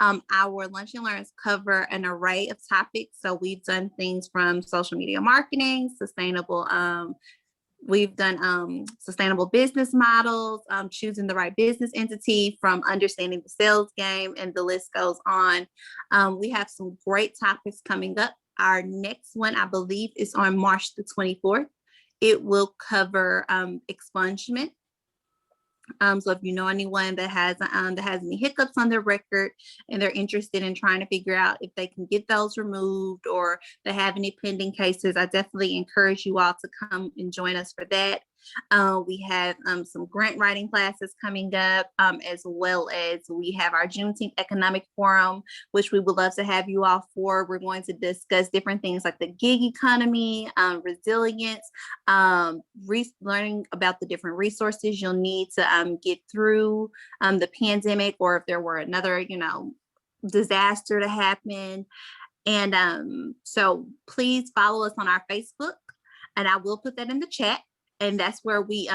Our lunch and learns cover an array of topics. So we've done things from social media marketing, we've done sustainable business models, choosing the right business entity, from understanding the sales game, and the list goes on. We have some great topics coming up. Our next one, I believe, is on March the 24th. It will cover expungement. So if you know anyone that has any hiccups on their record and they're interested in trying to figure out if they can get those removed, or they have any pending cases, I definitely encourage you all to come and join us for that. We have some grant writing classes coming up, as well as we have our Juneteenth Economic Forum, which we would love to have you all for. We're going to discuss different things like the gig economy, resilience, learning about the different resources you'll need to get through the pandemic, or if there were another, disaster to happen. And so please follow us on our Facebook, and I will put that in the chat. And that's where we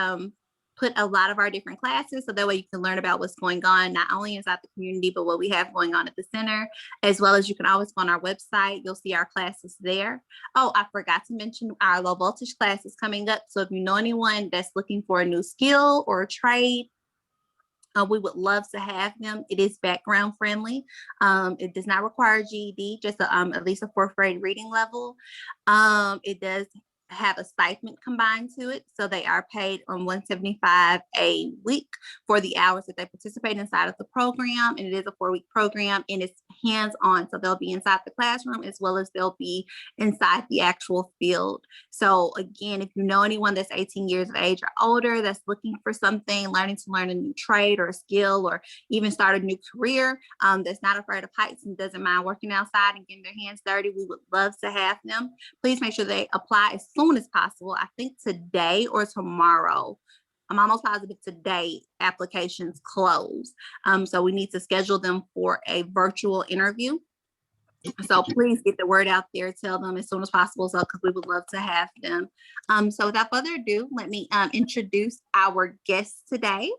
put a lot of our different classes. So that way you can learn about what's going on, not only inside the community, but what we have going on at the center, as well as you can always go on our website. You'll see our classes there. Oh, I forgot to mention our low voltage class is coming up. So if you know anyone that's looking for a new skill or a trade, we would love to have them. It is background friendly. It does not require GED, just at least a 4th grade reading level. It does have a stipend combined to it, so they are paid on $175 a week for the hours that they participate inside of the program. And it is a 4-week program, and it's hands-on, so they'll be inside the classroom as well as they'll be inside the actual field. So again, if you know anyone that's 18 years of age or older that's looking for something, learning to learn a new trade or a skill, or even start a new career, that's not afraid of heights and doesn't mind working outside and getting their hands dirty, we would love to have them. Please make sure they apply as soon as possible. I think today or tomorrow. I'm almost positive today applications close. So we need to schedule them for a virtual interview. So please get the word out there. Tell them as soon as possible, so because we would love to have them. So without further ado, let me introduce our guests today.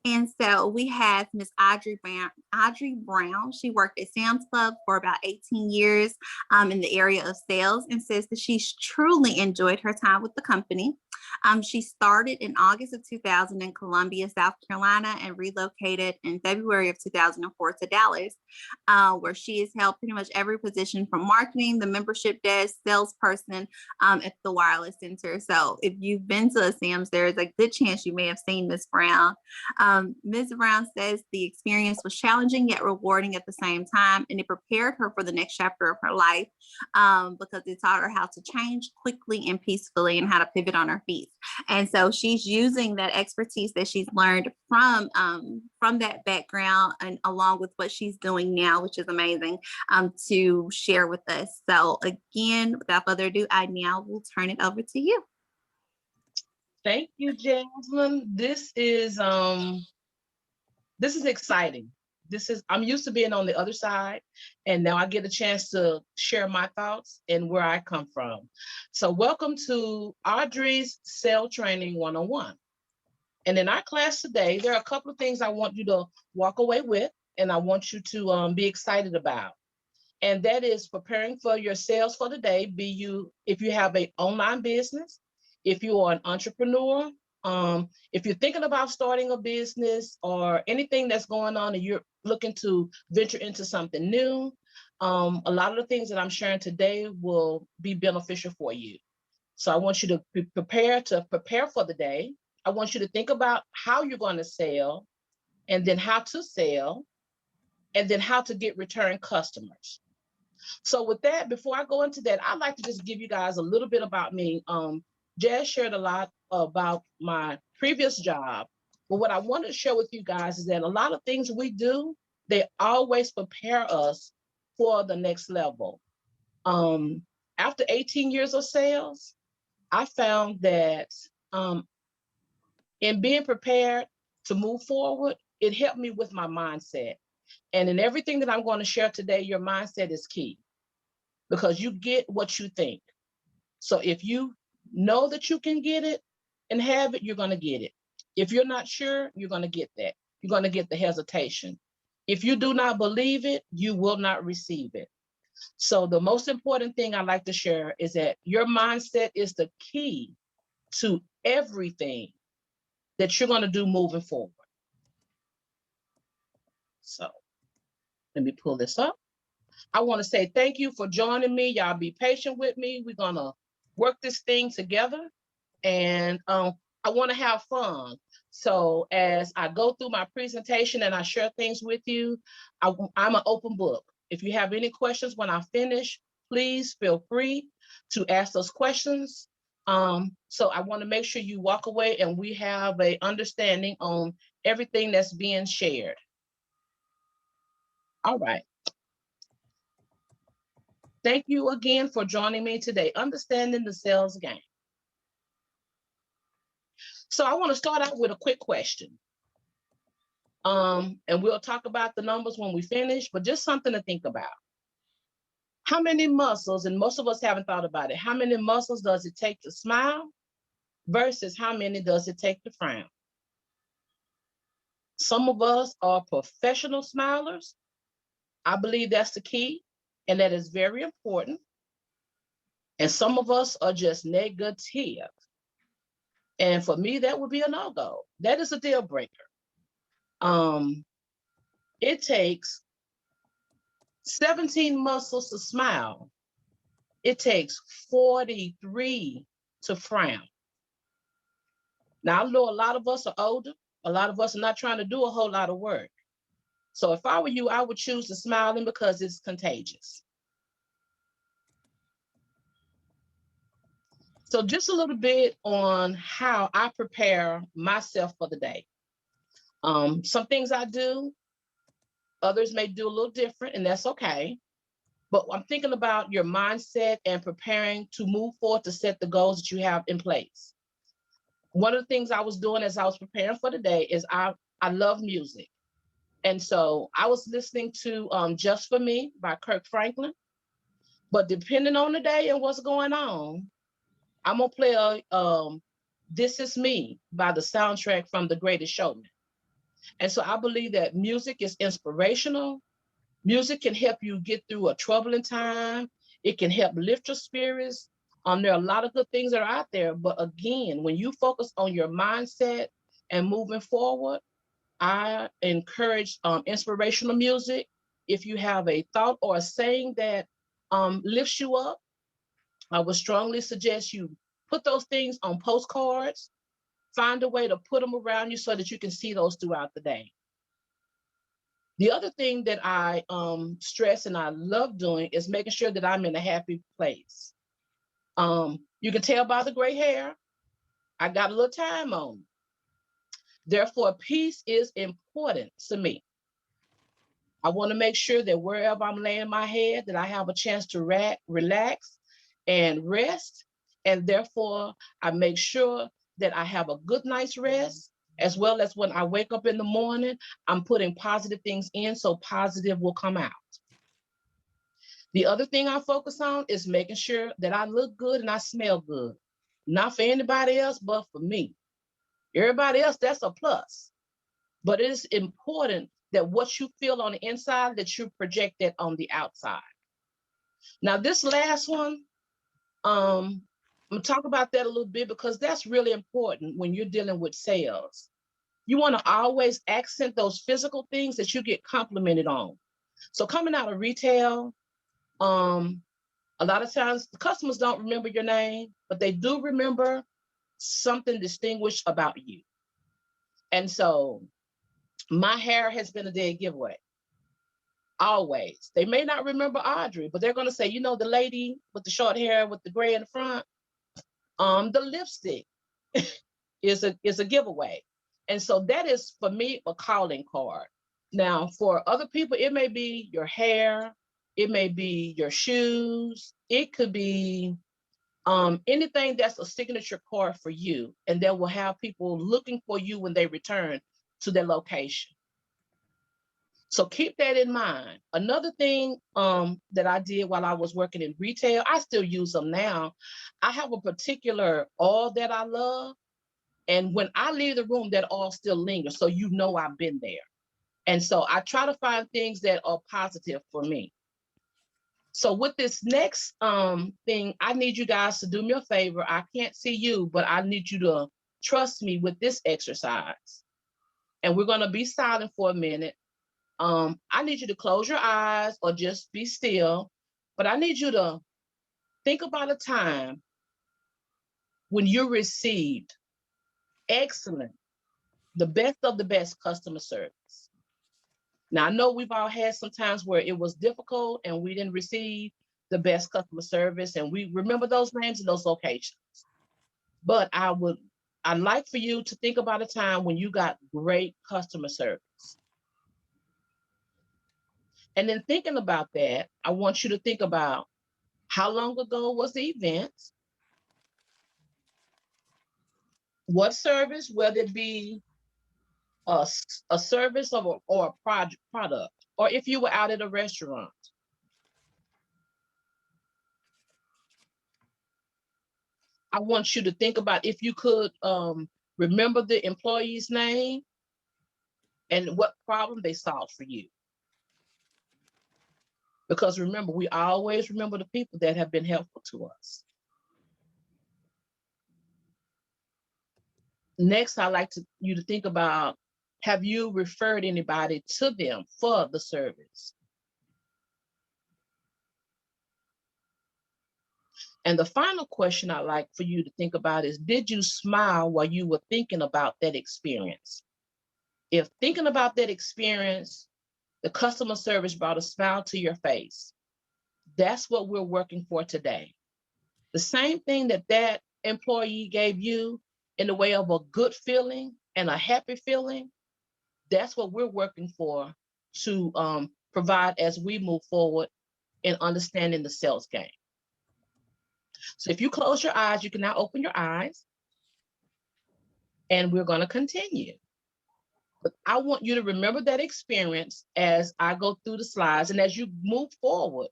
And so we have Miss Audrey Brown. She worked at Sam's Club for about 18 years in the area of sales, and says that she's truly enjoyed her time with the company. She started in August of 2000 in Columbia, South Carolina, and relocated in February of 2004 to Dallas, where she has held pretty much every position from marketing, the membership desk, salesperson at the wireless center. So if you've been to a Sam's, there is a good chance you may have seen Miss Brown. Ms. Brown says the experience was challenging yet rewarding at the same time, and it prepared her for the next chapter of her life, because it taught her how to change quickly and peacefully, and how to pivot on her feet. And so she's using that expertise that she's learned from that background, and along with what she's doing now, which is amazing, to share with us. So again, without further ado, I now will turn it over to you. Thank you, Jasmine. This is exciting. I'm used to being on the other side, and now I get a chance to share my thoughts and where I come from. So welcome to Audrey's Sales Training 101. And in our class today, there are a couple of things I want you to walk away with, and I want you to be excited about. And that is preparing for your sales for the day, if you have an online business, if you are an entrepreneur, if you're thinking about starting a business or anything that's going on and you're looking to venture into something new, a lot of the things that I'm sharing today will be beneficial for you. So I want you to prepare for the day. I want you to think about how you're going to sell, and then how to sell, and then how to get return customers. So with that, before I go into that, I'd like to just give you guys a little bit about me. Jazz shared a lot about my previous job, but what I want to share with you guys is that a lot of things we do, they always prepare us for the next level. After 18 years of sales, I found that in being prepared to move forward, it helped me with my mindset. And in everything that I'm going to share today, your mindset is key, because you get what you think. So if you know that you can get it and have it, you're going to get it. If you're not sure, you're going to get that. You're going to get the hesitation. If you do not believe it, you will not receive it. So the most important thing I like to share is that your mindset is the key to everything that you're going to do moving forward. So let me pull this up. I want to say thank you for joining me. Y'all be patient with me. We're going to work this thing together, and I want to have fun. So as I go through my presentation and I share things with you, I'm an open book. If you have any questions when I finish, please feel free to ask those questions. So I want to make sure you walk away and we have an understanding on everything that's being shared. All right. Thank you again for joining me today, Understanding the Sales Game. So I want to start out with a quick question. And we'll talk about the numbers when we finish, but just something to think about. How many muscles, and most of us haven't thought about it, how many muscles does it take to smile versus how many does it take to frown? Some of us are professional smilers. I believe that's the key, and that is very important. And some of us are just negative. And for me, that would be a no-go. That is a deal breaker. It takes 17 muscles to smile. It takes 43 to frown. Now, I know a lot of us are older. A lot of us are not trying to do a whole lot of work. So if I were you, I would choose the smiling because it's contagious. So just a little bit on how I prepare myself for the day. Some things I do, others may do a little different, and that's okay. But I'm thinking about your mindset and preparing to move forward to set the goals that you have in place. One of the things I was doing as I was preparing for the day is I love music. And so I was listening to Just For Me by Kirk Franklin. But depending on the day and what's going on, I'm going to play This Is Me by the soundtrack from The Greatest Showman. And so I believe that music is inspirational. Music can help you get through a troubling time. It can help lift your spirits. There are a lot of good things that are out there. But again, when you focus on your mindset and moving forward, I encourage inspirational music. If you have a thought or a saying that lifts you up, I would strongly suggest you put those things on postcards. Find a way to put them around you so that you can see those throughout the day. The other thing that I stress and I love doing is making sure that I'm in a happy place. You can tell by the gray hair, I got a little time on. Therefore, peace is important to me. I want to make sure that wherever I'm laying my head, that I have a chance to relax and rest. And therefore, I make sure that I have a good night's rest, as well as when I wake up in the morning, I'm putting positive things in so positive will come out. The other thing I focus on is making sure that I look good and I smell good. Not for anybody else, but for me. Everybody else, that's a plus. But it is important that what you feel on the inside, that you project that on the outside. Now, this last one, I'm gonna talk about that a little bit because that's really important when you're dealing with sales. You want to always accent those physical things that you get complimented on. So coming out of retail, a lot of times the customers don't remember your name, but they do remember something distinguished about you. And so my hair has been a dead giveaway. Always. They may not remember Audrey, but they're going to say, you know, the lady with the short hair with the gray in the front, the lipstick is a giveaway. And so that is, for me, a calling card. Now, for other people, it may be your hair, it may be your shoes, it could be anything that's a signature card for you, and that will have people looking for you when they return to their location. So keep that in mind. Another thing that I did while I was working in retail, I still use them now. I have a particular oil that I love. And when I leave the room, that oil still lingers. So you know I've been there. And so I try to find things that are positive for me. So with this next thing, I need you guys to do me a favor. I can't see you, but I need you to trust me with this exercise. And we're going to be silent for a minute. I need you to close your eyes or just be still. But I need you to think about a time when you received excellent, the best of the best customer service. Now, I know we've all had some times where it was difficult and we didn't receive the best customer service, and we remember those names and those locations. But I'd like for you to think about a time when you got great customer service. And then thinking about that, I want you to think about how long ago was the event? What service, whether it be a service or a product, or if you were out at a restaurant. I want you to think about if you could remember the employee's name and what problem they solved for you. Because remember, we always remember the people that have been helpful to us. Next, I'd like you to think about, have you referred anybody to them for the service? And the final question I'd like for you to think about is, did you smile while you were thinking about that experience? If thinking about that experience, the customer service brought a smile to your face, that's what we're working for today. The same thing that employee gave you in the way of a good feeling and a happy feeling, that's what we're working for to provide as we move forward in understanding the sales game. So if you close your eyes, you can now open your eyes, and we're going to continue. But I want you to remember that experience as I go through the slides, and as you move forward,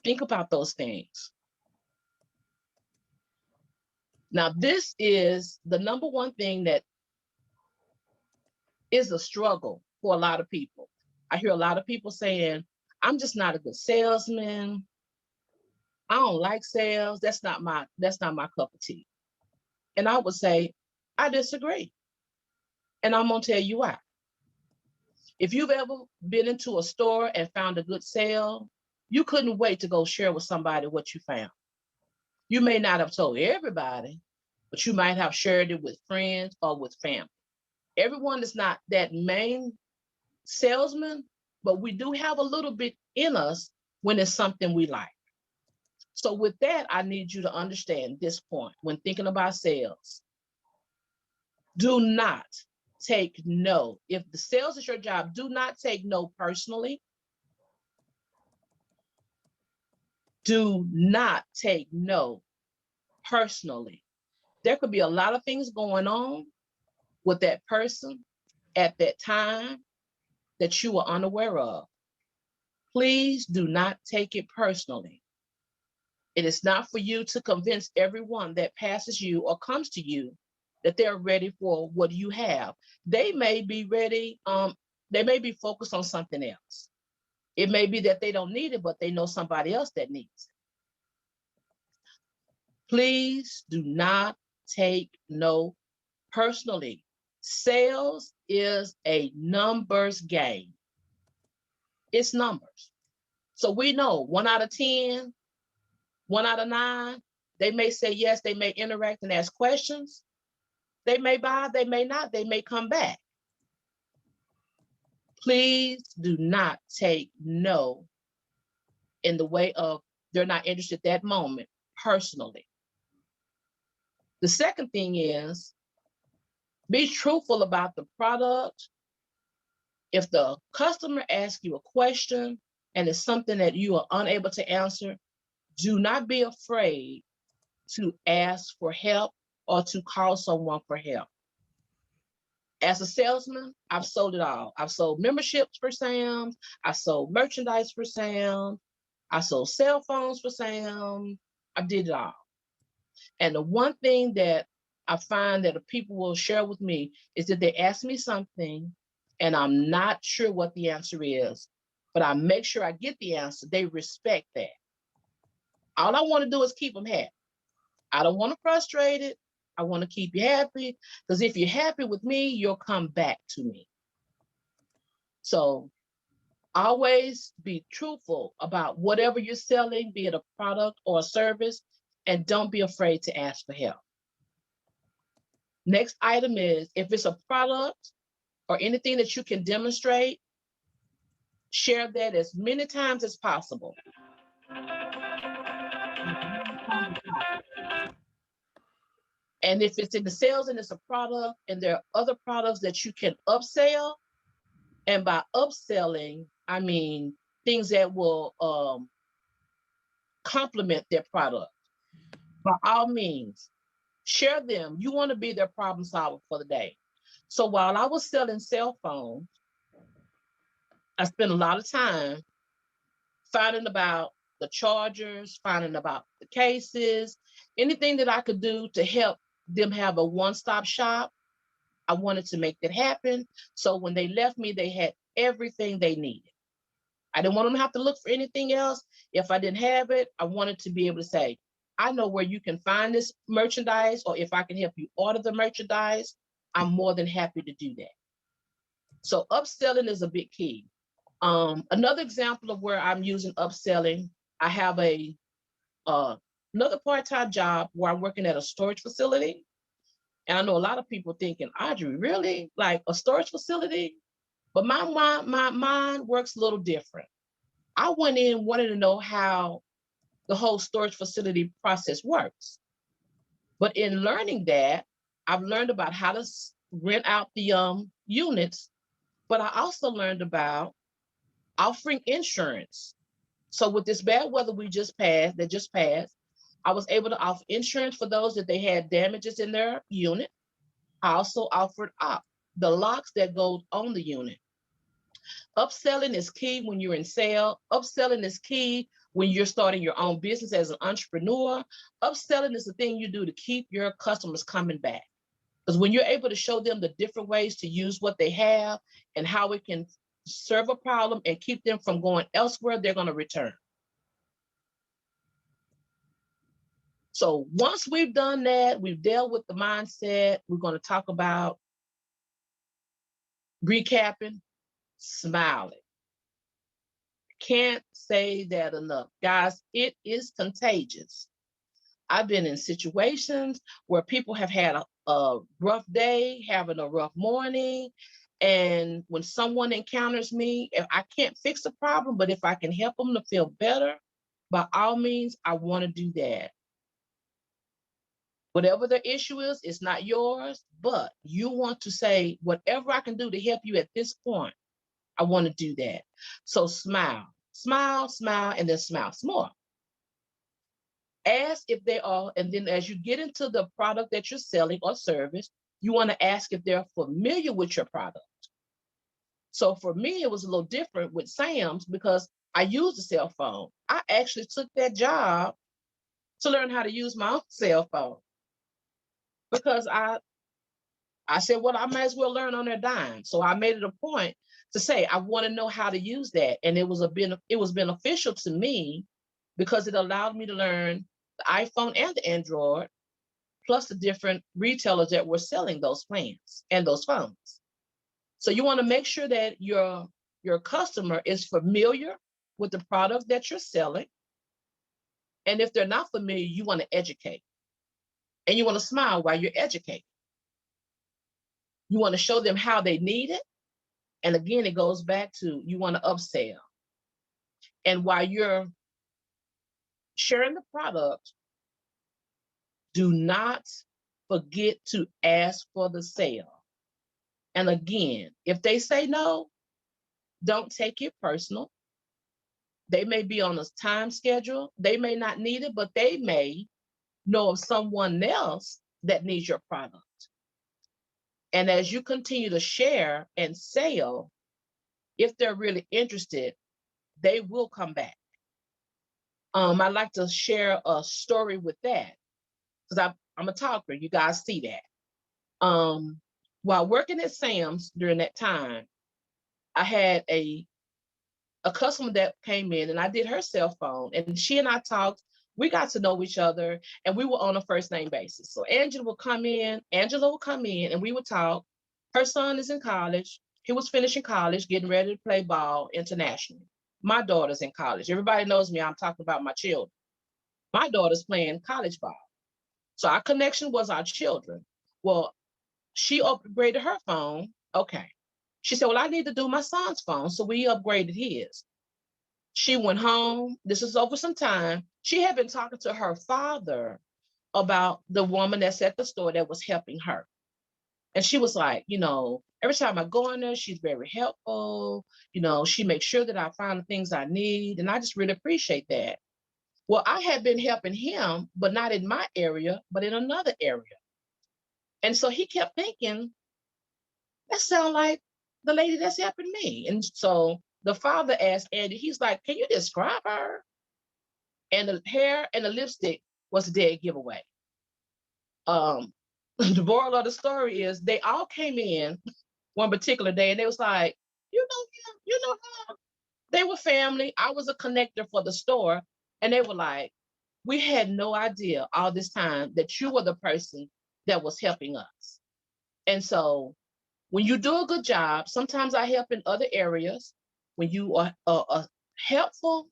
think about those things. Now, this is the number one thing that is a struggle for a lot of people. I hear a lot of people saying, I'm just not a good salesman. I don't like sales. That's not my cup of tea. And I would say, I disagree. And I'm going to tell you why. If you've ever been into a store and found a good sale, you couldn't wait to go share with somebody what you found. You may not have told everybody, but you might have shared it with friends or with family. Everyone is not that main salesman, but we do have a little bit in us when it's something we like. So with that, I need you to understand this point when thinking about sales. Do not take no. If the sales is your job, do not take no personally. Do not take no personally. There could be a lot of things going on with that person at that time that you are unaware of. Please do not take it personally. It is not for you to convince everyone that passes you or comes to you that they're ready for what you have. They may be ready, they may be focused on something else. It may be that they don't need it, but they know somebody else that needs it. Please do not take no personally. Sales is a numbers game. It's numbers. So we know 1 out of 10, 1 out of 9, they may say yes, they may interact and ask questions. They may buy, they may not, they may come back. Please do not take no in the way of they're not interested at that moment personally. The second thing is, be truthful about the product. If the customer asks you a question and it's something that you are unable to answer, do not be afraid to ask for help or to call someone for help. As a salesman, I've sold it all. I've sold memberships for Sam's. I sold merchandise for Sam's. I sold cell phones for Sam's. I did it all. And the one thing that I find that the people will share with me is that they ask me something and I'm not sure what the answer is, but I make sure I get the answer. They respect that. All I want to do is keep them happy. I don't want to frustrate it. I want to keep you happy, because if you're happy with me, you'll come back to me. So always be truthful about whatever you're selling, be it a product or a service, and don't be afraid to ask for help. Next item is, if it's a product or anything that you can demonstrate, share that as many times as possible. And if it's in the sales and it's a product and there are other products that you can upsell, and by upselling, I mean things that will complement their product, by all means, share them. You want to be their problem solver for the day. So while I was selling cell phones, I spent a lot of time finding about the chargers, finding about the cases, anything that I could do to help them have a one-stop shop. I wanted to make that happen. So when they left me, they had everything they needed. I didn't want them to have to look for anything else. If I didn't have it, I wanted to be able to say, I know where you can find this merchandise, or if I can help you order the merchandise, I'm more than happy to do that. So upselling is a big key. Another example of where I'm using upselling, I have another part-time job where I'm working at a storage facility. And I know a lot of people thinking, Audrey, really? Like a storage facility? But my mind works a little different. I went in wanting to know how the whole storage facility process works. But in learning that, I've learned about how to rent out the units, but I also learned about offering insurance. So with this bad weather that just passed, I was able to offer insurance for those that they had damages in their unit. I also offered the locks that go on the unit. Upselling is key when you're in sale. Upselling is key when you're starting your own business as an entrepreneur. Upselling is the thing you do to keep your customers coming back. Because when you're able to show them the different ways to use what they have and how it can serve a problem and keep them from going elsewhere, they're going to return. So once we've done that, we've dealt with the mindset, we're going to talk about recapping, smiling. Can't say that enough. Guys, it is contagious. I've been in situations where people have had a rough day, having a rough morning. And when someone encounters me, if I can't fix the problem, but if I can help them to feel better, by all means, I want to do that. Whatever the issue is, it's not yours, but you want to say, whatever I can do to help you at this point, I want to do that. So smile, smile, smile, and then smile some more. Ask if they are, and then as you get into the product that you're selling or service, you want to ask if they're familiar with your product. So for me, it was a little different with Sam's because I used a cell phone. I actually took that job to learn how to use my own cell phone because I said, well, I might as well learn on their dime. So I made it a point to say, I want to know how to use that. And it was beneficial to me because it allowed me to learn the iPhone and the Android, plus the different retailers that were selling those plans and those phones. So you want to make sure that your customer is familiar with the product that you're selling. And if they're not familiar, you want to educate. And you want to smile while you're educating. You want to show them how they need it. And again, it goes back to you want to upsell. And while you're sharing the product, do not forget to ask for the sale. And again, if they say no, don't take it personal. They may be on a time schedule. They may not need it, but they may know of someone else that needs your product. And as you continue to share and sell, if they're really interested, they will come back. I'd like to share a story with that because I'm a talker. You guys see that. While working at Sam's during that time, I had a customer that came in and I did her cell phone, and she and I talked. We got to know each other, and we were on a first name basis. So Angela would come in, and we would talk. Her son is in college. He was finishing college, getting ready to play ball internationally. My daughter's in college. Everybody knows me. I'm talking about my children. My daughter's playing college ball. So our connection was our children. Well, she upgraded her phone. Okay. She said, well, I need to do my son's phone. So we upgraded his. She went home. This is over some time. She had been talking to her father about the woman that's at the store that was helping her. And she was like, every time I go in there, she's very helpful. She makes sure that I find the things I need. And I just really appreciate that. Well, I had been helping him, but not in my area, but in another area. And so he kept thinking, that sounds like the lady that's helping me. And so the father asked Andy, he's like, can you describe her? And the hair and the lipstick was a dead giveaway. The moral of the story is they all came in one particular day and they was like, you know him, you know her. They were family. I was a connector for the store. And they were like, we had no idea all this time that you were the person that was helping us. And so when you do a good job, sometimes I help in other areas. When you are helpful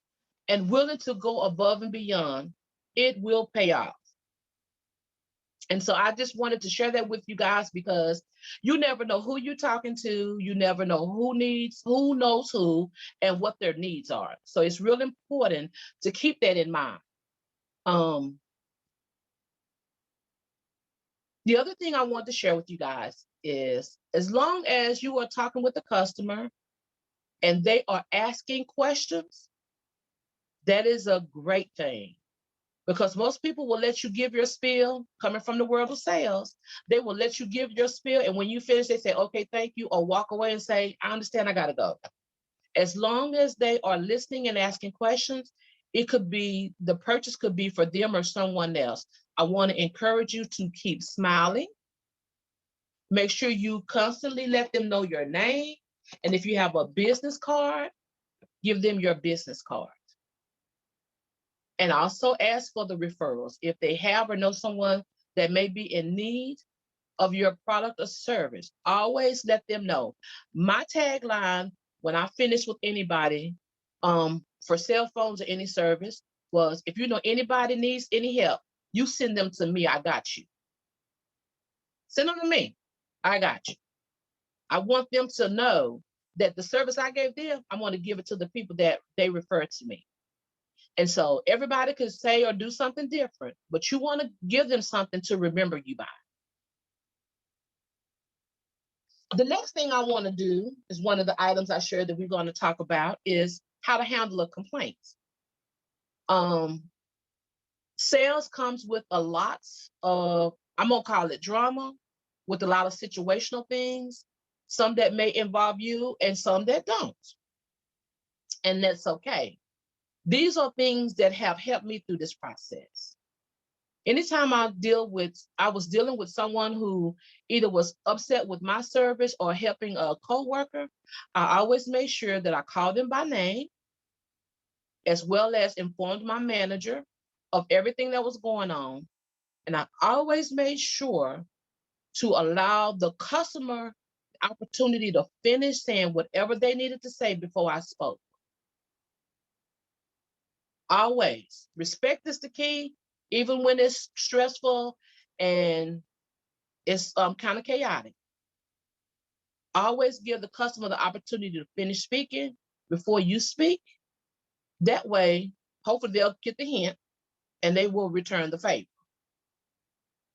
and willing to go above and beyond, it will pay off. And so I just wanted to share that with you guys because you never know who you're talking to. You never know who knows who, and what their needs are. So it's real important to keep that in mind. The other thing I want to share with you guys is as long as you are talking with the customer and they are asking questions, that is a great thing. Because most people will let you give your spiel, coming from the world of sales. They will let you give your spiel. And when you finish, they say, okay, thank you, or walk away and say, I understand, I got to go. As long as they are listening and asking questions, the purchase could be for them or someone else. I want to encourage you to keep smiling. Make sure you constantly let them know your name. And if you have a business card, give them your business card. And also ask for the referrals. If they have or know someone that may be in need of your product or service, always let them know. My tagline when I finish with anybody for cell phones or any service was, if you know anybody needs any help, you send them to me, I got you. Send them to me, I got you. I want them to know that the service I gave them, I want to give it to the people that they refer to me. And so everybody could say or do something different, but you want to give them something to remember you by. The next thing I want to do is one of the items I shared that we're going to talk about is how to handle a complaint. Sales comes with a lot of, I'm going to call it drama, with a lot of situational things, some that may involve you and some that don't. And that's okay. These are things that have helped me through this process. Anytime I was dealing with someone who either was upset with my service or helping a coworker, I always made sure that I called them by name, as well as informed my manager of everything that was going on. And I always made sure to allow the customer the opportunity to finish saying whatever they needed to say before I spoke. Always. Respect is the key, even when it's stressful and it's kind of chaotic. Always give the customer the opportunity to finish speaking before you speak. That way, hopefully they'll get the hint and they will return the favor.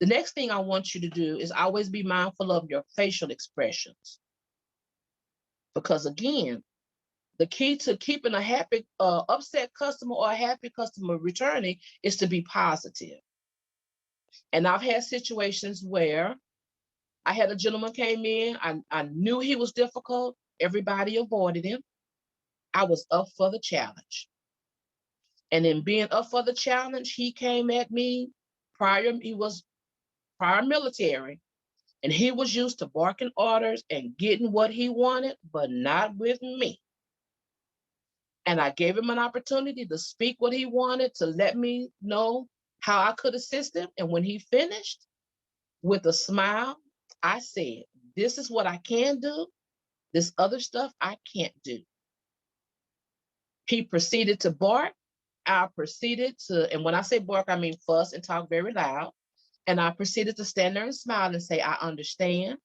The next thing I want you to do is always be mindful of your facial expressions. Because again, the key to keeping a happy, upset customer or a happy customer returning is to be positive. And I've had situations where I had a gentleman came in, I knew he was difficult. Everybody avoided him. I was up for the challenge. And in being up for the challenge, he came at me he was prior military. And he was used to barking orders and getting what he wanted, but not with me. And I gave him an opportunity to speak what he wanted, to let me know how I could assist him. And when he finished, with a smile, I said, this is what I can do. This other stuff I can't do. He proceeded to bark. I proceeded to, and when I say bark, I mean fuss and talk very loud. And I proceeded to stand there and smile and say, I understand.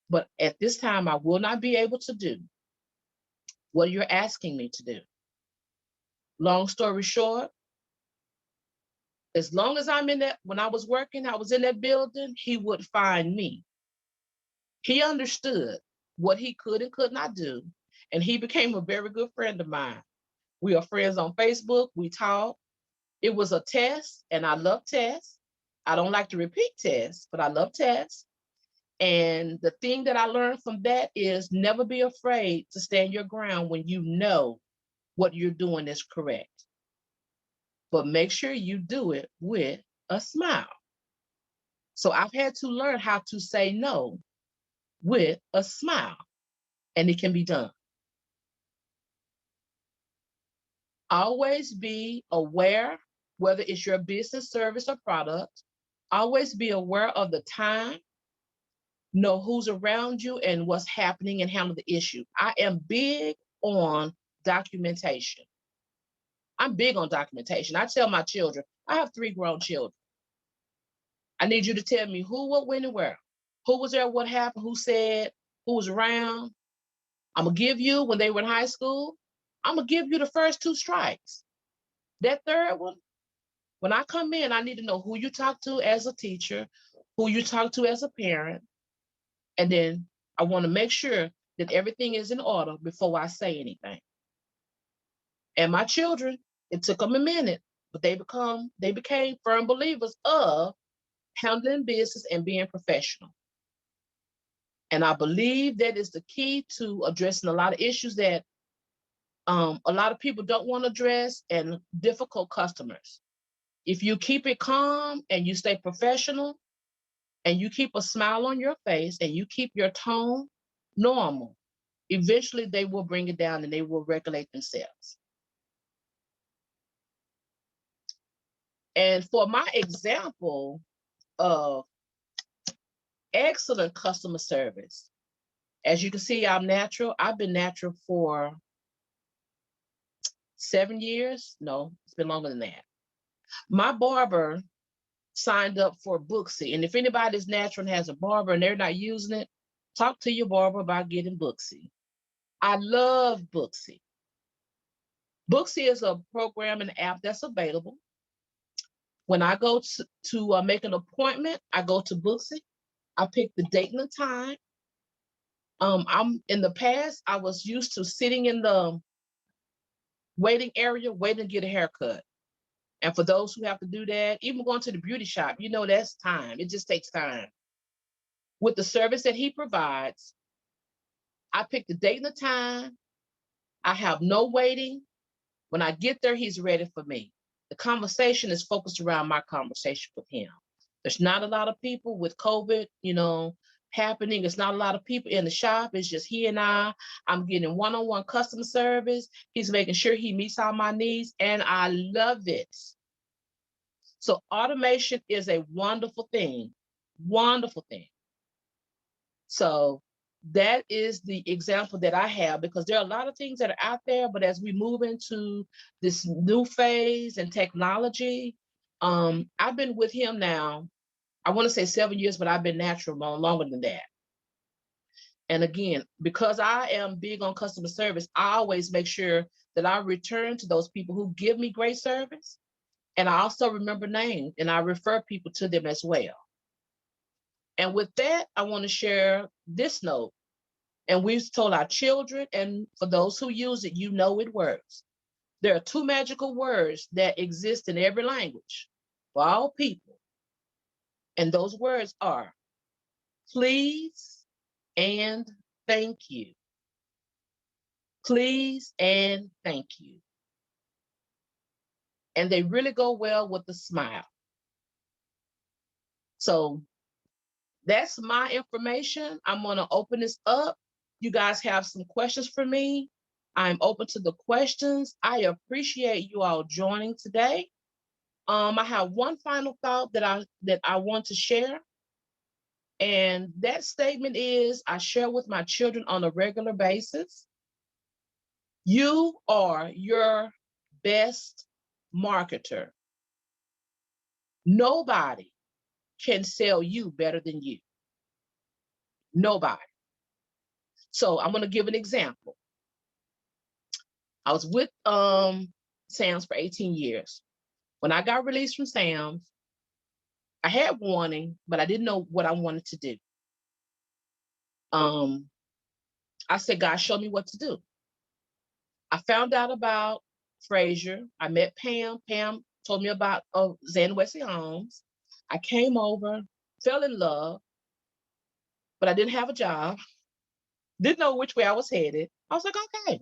But at this time, I will not be able to do what you're asking me to do. Long story short, as long as I'm in that, when I was working, I was in that building, he would find me. He understood what he could and could not do. And he became a very good friend of mine. We are friends on Facebook. We talk. It was a test, and I love tests. I don't like to repeat tests, but I love tests. And the thing that I learned from that is never be afraid to stand your ground when you know what you're doing is correct. But make sure you do it with a smile. So I've had to learn how to say no with a smile, and it can be done. Always be aware, whether it's your business, service, or product. Always be aware of the time, know who's around you and what's happening, and handle the issue. I am big on documentation. I'm big on documentation. I tell my children, I have 3 grown children. I need you to tell me who, what, when, and where. Who was there, what happened, who said, who was around. I'm going to give you, when they were in high school, I'm going to give you the first 2 strikes. That third one, when I come in, I need to know who you talk to as a teacher, who you talk to as a parent, and then I want to make sure that everything is in order before I say anything. And my children, it took them a minute, but they became firm believers of handling business and being professional. And I believe that is the key to addressing a lot of issues that a lot of people don't want to address, and difficult customers. If you keep it calm and you stay professional and you keep a smile on your face and you keep your tone normal, eventually they will bring it down and they will regulate themselves. And for my example of excellent customer service, as you can see, I'm natural. I've been natural for 7 years. No, it's been longer than that. My barber signed up for Booksy. And if anybody's natural and has a barber and they're not using it, talk to your barber about getting Booksy. I love Booksy. Booksy is a program and app that's available. When I go to make an appointment, I go to Booksy. I pick the date and the time. I'm in the past, I was used to sitting in the waiting area, waiting to get a haircut. And for those who have to do that, even going to the beauty shop, you know, that's time. It just takes time. With the service that he provides, I pick the date and the time. I have no waiting. When I get there, he's ready for me. The conversation is focused around my conversation with him. There's not a lot of people with COVID, happening. There's not a lot of people in the shop. It's just he and I. I'm getting one-on-one customer service. He's making sure he meets all my needs, and I love it. So automation is a wonderful thing, wonderful thing. So that is the example that I have, because there are a lot of things that are out there, but as we move into this new phase and technology, I've been with him now, I want to say 7 years, but I've been natural longer than that. And again, because I am big on customer service, I always make sure that I return to those people who give me great service. And I also remember names, and I refer people to them as well. And with that, I want to share this note. And we've told our children, and for those who use it, you know it works. There are 2 magical words that exist in every language for all people. And those words are please and thank you. Please and thank you. And they really go well with the smile. So That's my information. I'm going to open this up. You guys have some questions for me. I'm open to the questions. I appreciate you all joining today. I have one final thought that I want to share. And that statement is, I share with my children on a regular basis. You are your best marketer. Nobody can sell you better than you. Nobody. So I'm going to give an example. I was with Sam's for 18 years. When I got released from Sam's, I had warning, but I didn't know what I wanted to do. I said, God, show me what to do. I found out about Frazier. I met Pam. Pam told me about ZWHJCOC Homes. I came over, fell in love, but I didn't have a job. Didn't know which way I was headed. I was like, okay.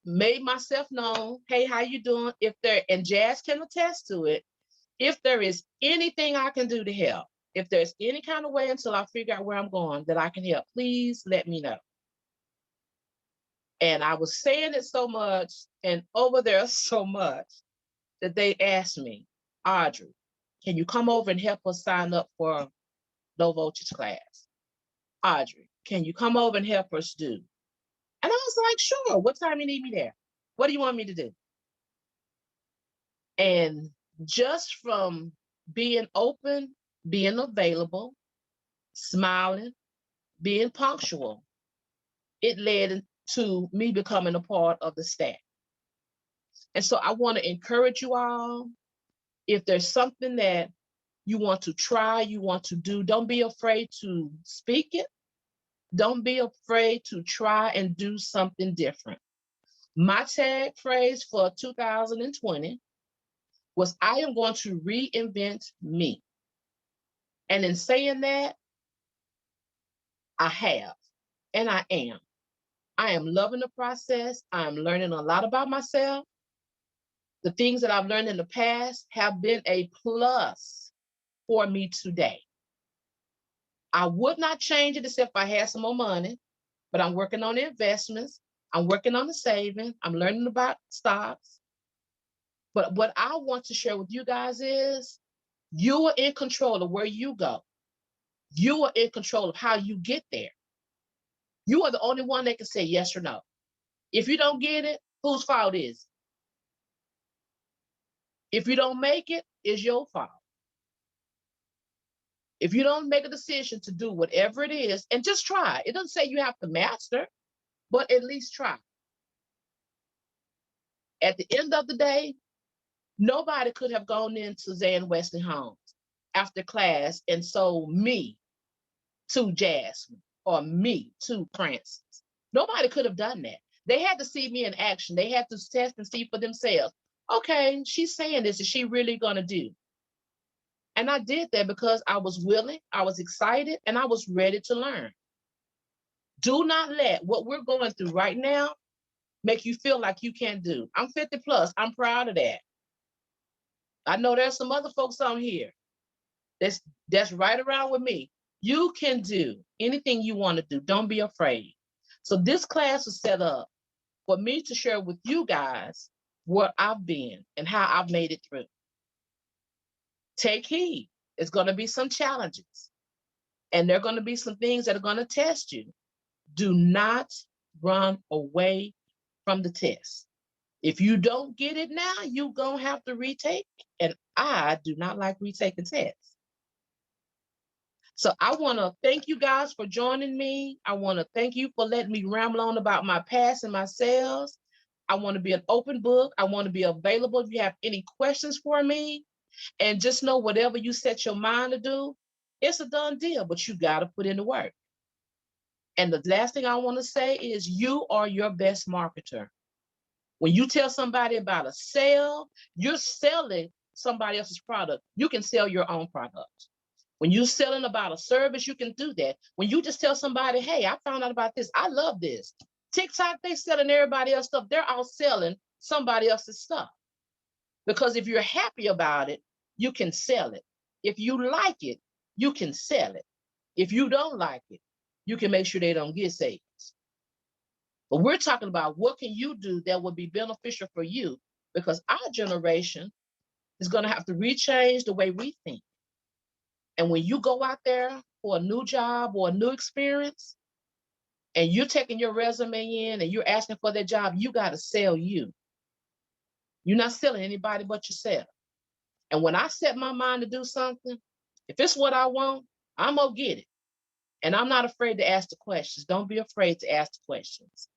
Made myself known. Hey, how you doing? If there, and Jazz can attest to it, if there is anything I can do to help, if there's any kind of way until I figure out where I'm going that I can help, please let me know. And I was saying it so much and over there so much that they asked me, Audrey, can you come over and help us sign up for low voltage class? Audrey, can you come over and help us do? And I was like, sure, what time you need me there? What do you want me to do? And just from being open, being available, smiling, being punctual, it led to me becoming a part of the staff. And so I want to encourage you all, if there's something that you want to try, you want to do, don't be afraid to speak it. Don't be afraid to try and do something different. My tag phrase for 2020 was, I am going to reinvent me. And in saying that, I have, and I am. I am loving the process. I'm learning a lot about myself. The things that I've learned in the past have been a plus for me today. I would not change it except if I had some more money, but I'm working on the investments. I'm working on the saving. I'm learning about stocks. But what I want to share with you guys is, you are in control of where you go. You are in control of how you get there. You are the only one that can say yes or no. If you don't get it, whose fault is it? If you don't make it, it's your fault. If you don't make a decision to do whatever it is, and just try. It doesn't say you have to master, but at least try. At the end of the day, nobody could have gone into ZWHJCOC Homes after class and sold me to Jasmine or me to Francis. Nobody could have done that. They had to see me in action. They had to test and see for themselves. Okay, she's saying this. Is she really going to do? And I did that because I was willing, I was excited, and I was ready to learn. Do not let what we're going through right now make you feel like you can't do. I'm 50 plus. I'm proud of that. I know there's some other folks on here that's right around with me. You can do anything you want to do. Don't be afraid. So this class was set up for me to share with you guys where I've been and how I've made it through. Take heed. There's going to be some challenges, and there are going to be some things that are going to test you. Do not run away from the test. If you don't get it now, you're going to have to retake. And I do not like retaking tests. So I want to thank you guys for joining me. I want to thank you for letting me ramble on about my past and my sales. I want to be an open book. I want to be available if you have any questions for me. And just know, whatever you set your mind to do, it's a done deal, but you got to put in the work. And the last thing I want to say is, you are your best marketer. When you tell somebody about a sale, you're selling somebody else's product. You can sell your own product. When you're selling about a service, you can do that. When you just tell somebody, hey, I found out about this. I love this. TikTok, they selling everybody else's stuff. They're all selling somebody else's stuff. Because if you're happy about it, you can sell it. If you like it, you can sell it. If you don't like it, you can make sure they don't get savings. But we're talking about what can you do that would be beneficial for you, because our generation is going to have to rechange the way we think. And when you go out there for a new job or a new experience, and you're taking your resume in and you're asking for that job, you got to sell you. You're not selling anybody but yourself. And when I set my mind to do something, if it's what I want, I'm going to get it. And I'm not afraid to ask the questions. Don't be afraid to ask the questions.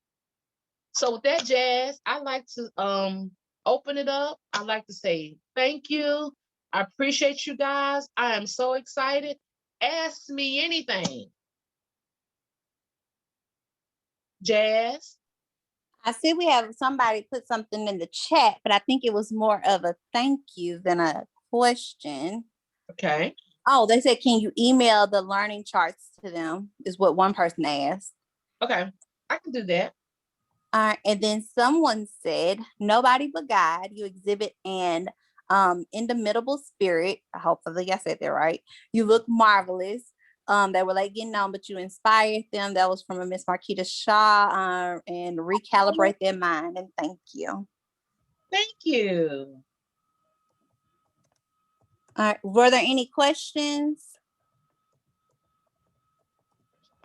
So with that, Jazz, I like to open it up. I like to say thank you. I appreciate you guys. I am so excited. Ask me anything. Jazz? I see we have somebody put something in the chat, but I think it was more of a thank you than a question. Okay. Oh, they said, can you email the learning charts to them, is what one person asked. Okay, I can do that. And then someone said, nobody but God, you exhibit an indomitable spirit. Hopefully I said that right. You look marvelous. They were like getting on, but you inspired them. That was from a Miss Marquita Shaw, and recalibrate their mind. And thank you. Thank you. All right. Were there any questions?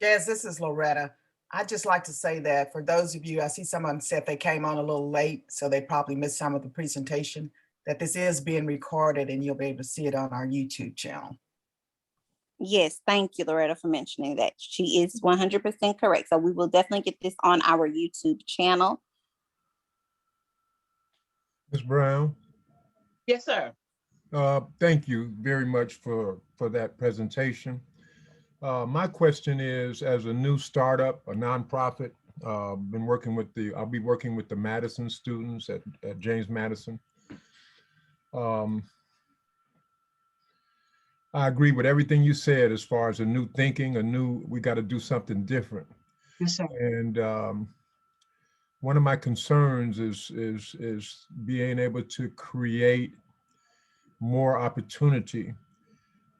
Yes, this is Loretta. I'd just like to say that for those of you, I see some of them said they came on a little late, so they probably missed some of the presentation, that this is being recorded and you'll be able to see it on our YouTube channel. Yes, thank you, Loretta, for mentioning that. She is 100% correct. So we will definitely get this on our YouTube channel. Ms. Brown, Yes, sir. thank you very much for that presentation. My question is, as a new startup, a nonprofit, I'll be working with the Madison students at James Madison. I agree with everything you said as far as a new thinking, we got to do something different. Yes, sir. And one of my concerns is being able to create more opportunity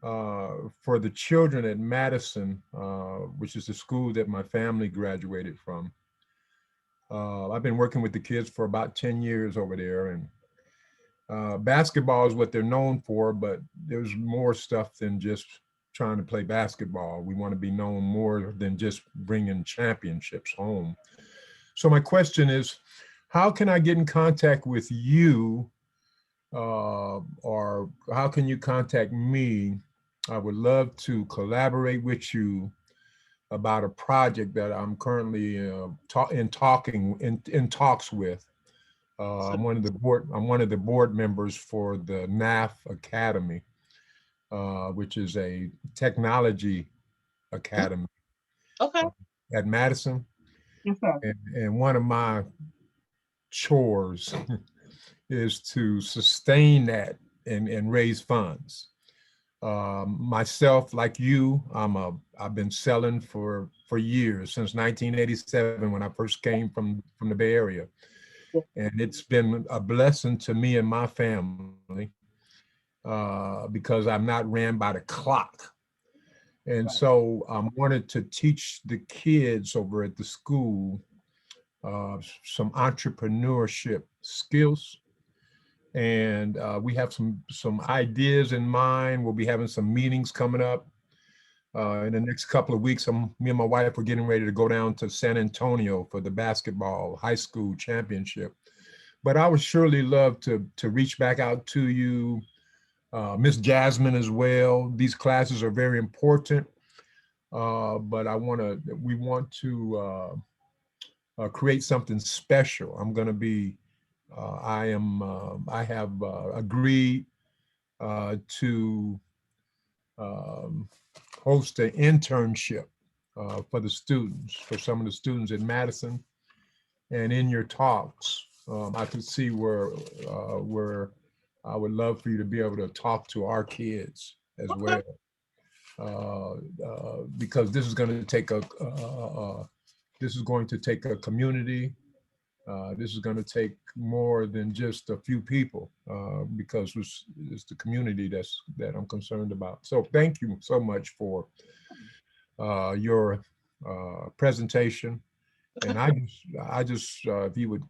for the children at Madison, which is the school that my family graduated from. I've been working with the kids for about 10 years over there, and basketball is what they're known for, but there's more stuff than just trying to play basketball. We want to be known more than just bringing championships home. So my question is, how can I get in contact with you, or how can you contact me? I would love to collaborate with you about a project that I'm currently in talks with. I'm one of the board members for the NAF Academy, which is a technology academy Okay. at Madison. Yes, sir. And one of my chores is to sustain that and raise funds. Myself, like you, I've been selling for years, since 1987 when I first came from the Bay Area. And it's been a blessing to me and my family because I'm not ran by the clock. And so I wanted to teach the kids over at the school some entrepreneurship skills. And we have some ideas in mind. We'll be having some meetings coming up. In the next couple of weeks, me and my wife are getting ready to go down to San Antonio for the basketball high school championship. But I would surely love to reach back out to you, Miss Jasmine as well. These classes are very important, but we want to create something special. I'm going to be, I have agreed to host an internship for the students, for some of the students at Madison. And in your talks, I could see where I would love for you to be able to talk to our kids as well, because this is going to take a community, this is going to take more than just a few people because it's the community that I'm concerned about. So thank you so much for your presentation. And I just if you would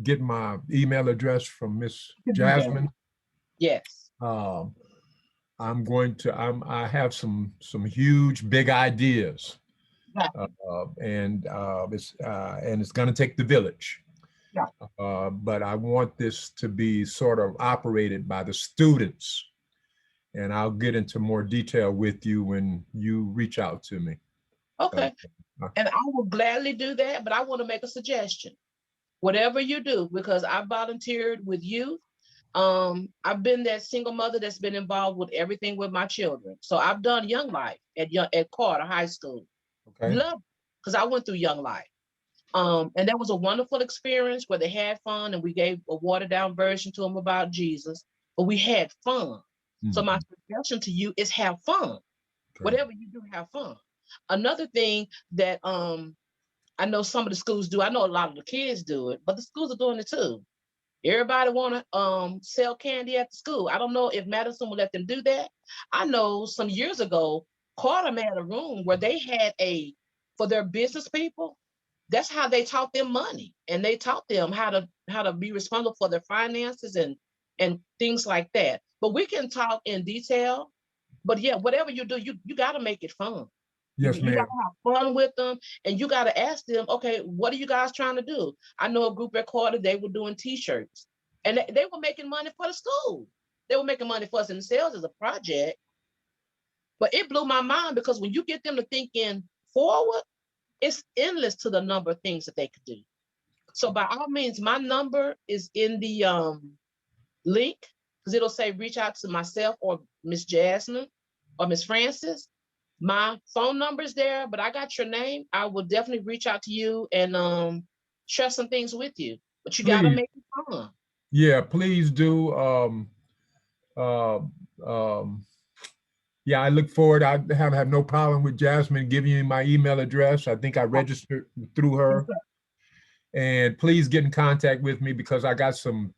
get my email address from Miss Jasmine. Yes. I have some huge big ideas, and it's going to take the village. Yeah. But I want this to be sort of operated by the students, and I'll get into more detail with you when you reach out to me. Okay. And I will gladly do that, but I want to make a suggestion. Whatever you do, because I volunteered with youth. I've been that single mother that's been involved with everything with my children. So I've done Young Life at Carter High School. Okay. Love, because I went through Young Life. And that was a wonderful experience where they had fun, and we gave a watered down version to them about Jesus, but we had fun. So my suggestion to you is have fun. Okay. Whatever you do, have fun. Another thing that I know some of the schools do, I know a lot of the kids do it, but the schools are doing it too. Everybody want to sell candy at the school. I don't know if Madison will let them do that. I know some years ago, Carter had a room where they had for their business people, that's how they taught them money. And they taught them how to be responsible for their finances and things like that. But we can talk in detail. But yeah, whatever you do, you got to make it fun. Yes, You ma'am. got to have fun with them, and you got to ask them, okay, what are you guys trying to do? I know a group at Carter, they were doing t-shirts, and they were making money for the school. They were making money for us themselves as a project. But it blew my mind because when you get them to thinking forward, it's endless to the number of things that they could do. So by all means, my number is in the link, because it'll say reach out to myself or Miss Jasmine or Miss Francis. My phone number is there, but I got your name. I will definitely reach out to you and share some things with you. But you got to make it fun. Yeah, please do. Yeah, I look forward. I have no problem with Jasmine giving you my email address. I think I registered through her. And please get in contact with me because I got some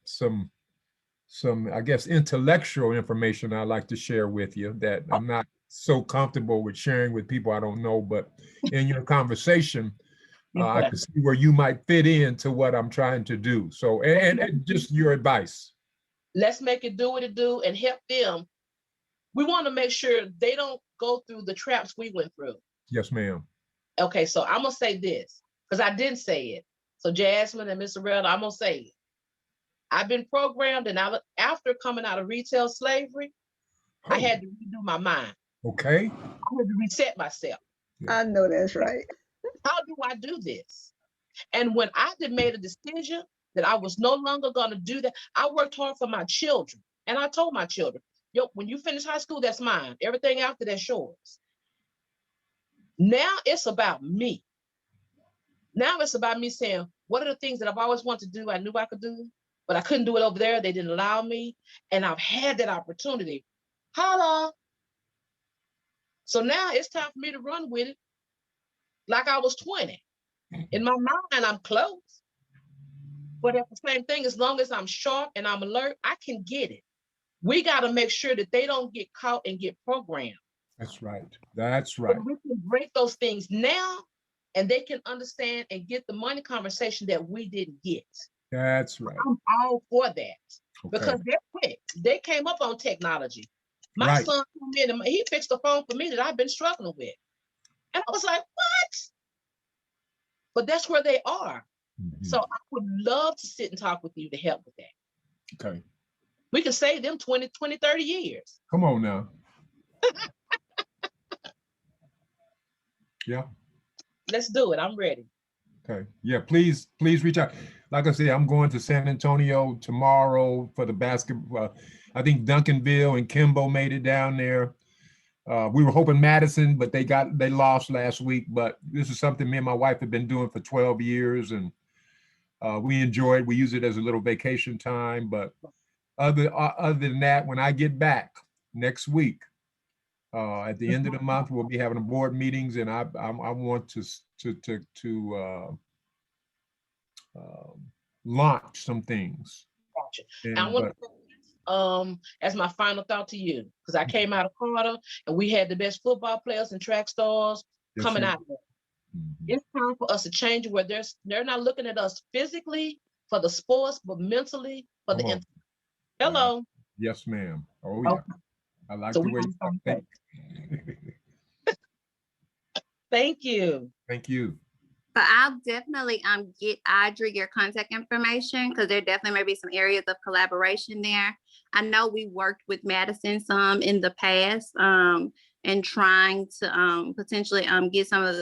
I guess intellectual information I'd like to share with you that I'm not so comfortable with sharing with people I don't know, but in your conversation, I can see where you might fit into what I'm trying to do. So, and just your advice. Let's make it do what it do and help them. We want to make sure they don't go through the traps we went through. Yes, ma'am. Okay, so I'm going to say this because I didn't say it. So Jasmine and Mr. Rel, I'm going to say it. I've been programmed, and after coming out of retail slavery, I had to redo my mind. Okay. I had to reset myself. I know that's right. How do I do this? And when I made a decision that I was no longer going to do that, I worked hard for my children. And I told my children, yo, when you finish high school, that's mine. Everything after that's yours. Now it's about me. Now it's about me saying, what are the things that I've always wanted to do? I knew I could do, but I couldn't do it over there. They didn't allow me. And I've had that opportunity. Holla. So now it's time for me to run with it like I was 20. In my mind, I'm close. But at the same thing, as long as I'm sharp and I'm alert, I can get it. We got to make sure that they don't get caught and get programmed. That's right. That's right. And we can break those things now, and they can understand and get the money conversation that we didn't get. That's right. I'm all for that because they're quick. They came up on technology. My son came in and he fixed the phone for me that I've been struggling with. And I was like, what? But that's where they are. Mm-hmm. So I would love to sit and talk with you to help with that. Okay. We can save them 20, 30 years. Come on now. Yeah. Let's do it. I'm ready. Okay. Yeah, please reach out. Like I said, I'm going to San Antonio tomorrow for the basketball. I think Duncanville and Kimbo made it down there. We were hoping Madison, but they lost last week. But this is something me and my wife have been doing for 12 years, and we enjoy it. We use it as a little vacation time. But other than that, when I get back next week, at the end of the month, we'll be having a board meetings, and I want to launch some things. Gotcha. And, I want to, as my final thought to you, because I came out of Carter and we had the best football players and track stars yes, coming sir. out of there. Mhm. It's time for us to change where they're not looking at us physically for the sports, but mentally for the Come on. intellect. Hello. Yes, ma'am. Oh, Okay. yeah. I like So the we way on you the same think. Thank you. Thank you. So I'll definitely get Audrey your contact information, because there definitely may be some areas of collaboration there. I know we worked with Madison some in the past, and trying to potentially get some of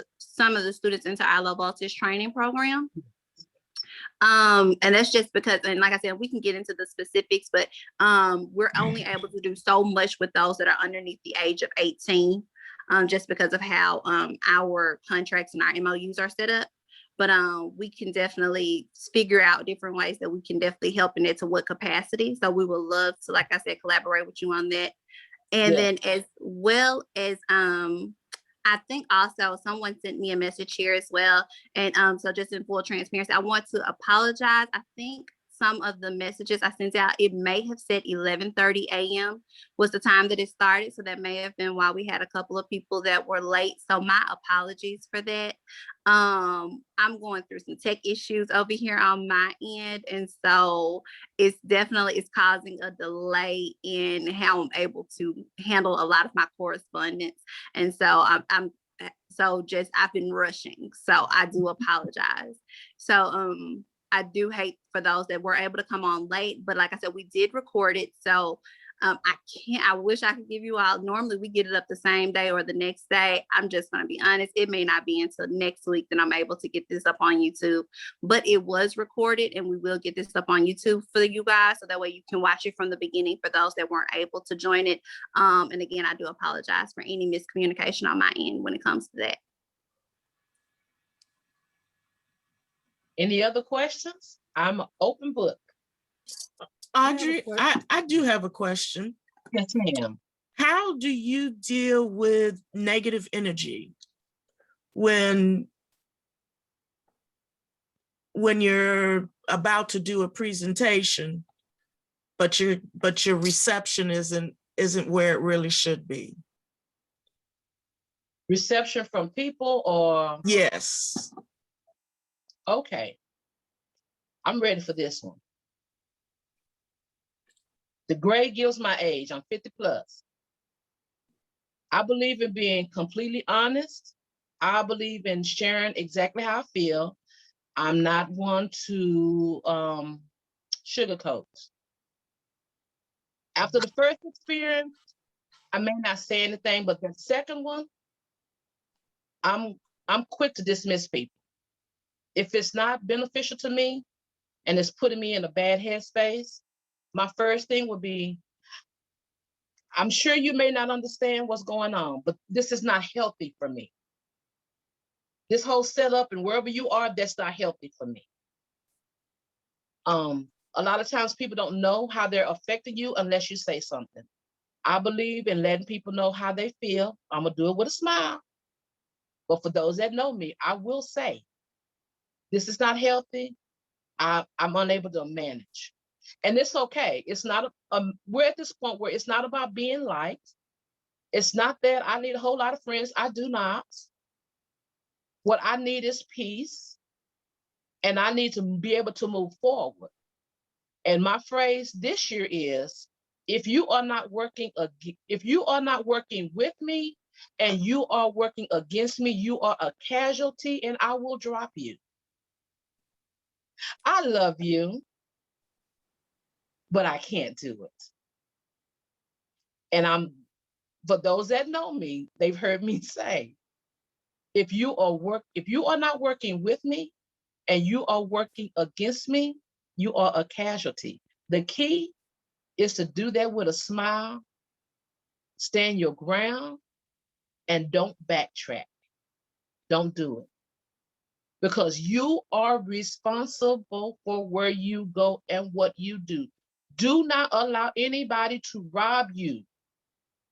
the students into our low voltage training program. And that's just because, and like I said, we can get into the specifics, but we're only able to do so much with those that are underneath the age of 18, just because of how our contracts and our MOUs are set up. But we can definitely figure out different ways that we can definitely help in it, to what capacity. So we would love to, like I said, collaborate with you on that. And Yeah. then as well as I think also someone sent me a message here as well. And so just in full transparency, I want to apologize. I think some of the messages I sent out, it may have said 11:30 a.m. was the time that it started. So that may have been why we had a couple of people that were late. So my apologies for that. I'm going through some tech issues over here on my end. And so it's causing a delay in how I'm able to handle a lot of my correspondence. And so I've been rushing. So I do apologize. So I do hate for those that were able to come on late, but like I said, we did record it. So I wish I could give you all, normally we get it up the same day or the next day. I'm just going to be honest. It may not be until next week that I'm able to get this up on YouTube, but it was recorded and we will get this up on YouTube for you guys. So that way you can watch it from the beginning for those that weren't able to join it. And again, I do apologize for any miscommunication on my end when it comes to that. Any other questions? I'm an open book. Audrey, I do have a question. Yes, ma'am. How do you deal with negative energy when you're about to do a presentation, but your reception isn't where it really should be? Reception from people or? Yes. Okay. I'm ready for this one. The grade gives my age. I'm 50 plus. I believe in being completely honest. I believe in sharing exactly how I feel. I'm not one to sugarcoat. After the first experience, I may not say anything, but the second one, I'm quick to dismiss people. If it's not beneficial to me and it's putting me in a bad headspace, my first thing would be, I'm sure you may not understand what's going on, but this is not healthy for me. This whole setup and wherever you are, that's not healthy for me. A lot of times people don't know how they're affecting you unless you say something. I believe in letting people know how they feel. I'm gonna do it with a smile. But for those that know me, I will say, this is not healthy. I'm unable to manage. And it's okay. It's not, we're at this point where it's not about being liked. It's not that I need a whole lot of friends. I do not. What I need is peace. And I need to be able to move forward. And my phrase this year is, if you are not working with me and you are working against me, you are a casualty and I will drop you. I love you, but I can't do it. And for those that know me, they've heard me say, if you are not working with me and you are working against me, you are a casualty. The key is to do that with a smile, stand your ground, and don't backtrack. Don't do it. Because you are responsible for where you go and what you do. Do not allow anybody to rob you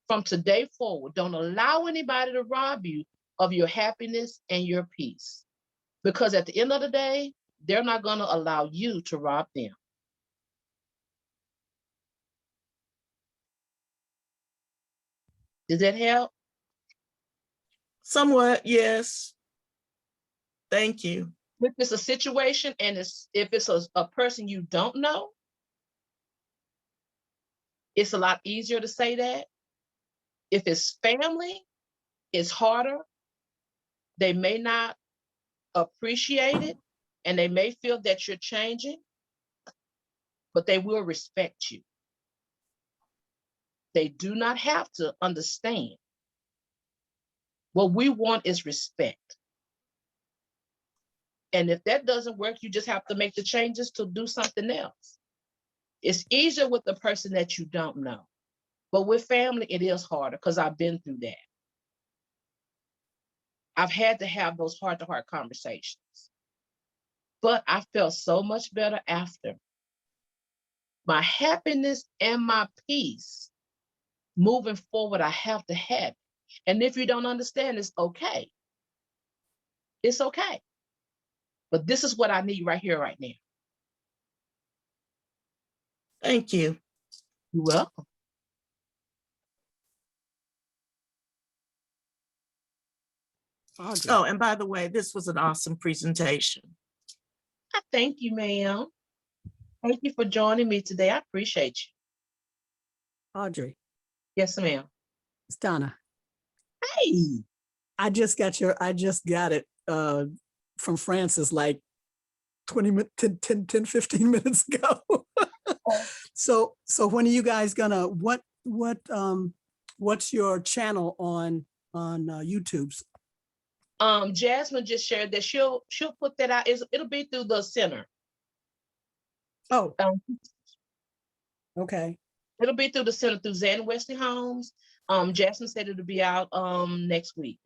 from today forward. Don't allow anybody to rob you of your happiness and your peace. Because at the end of the day, they're not going to allow you to rob them. Did that help? Somewhat, yes. Thank you. If it's a situation and if it's a person you don't know, it's a lot easier to say that. If it's family, it's harder. They may not appreciate it and they may feel that you're changing, but they will respect you. They do not have to understand. What we want is respect. And if that doesn't work, you just have to make the changes to do something else. It's easier with the person that you don't know. But with family, it is harder because I've been through that. I've had to have those heart-to-heart conversations. But I felt so much better after. My happiness and my peace moving forward, I have to have it. And if you don't understand, it's okay. It's okay. But this is what I need right here, right now. Thank you. You're welcome. Audrey. Oh, and by the way, this was an awesome presentation. I thank you, ma'am. Thank you for joining me today. I appreciate you. Audrey, Yes, ma'am. it's Donna. Hey. I just got it from Francis like 10, 15 minutes ago. So when are you guys gonna, what's your channel on YouTube's? Jasmine just shared that she'll put that out. It'll be through the center. Oh, Um, okay. It'll be through the center through Zan Wesley Homes. Jasmine said it'll be out next week.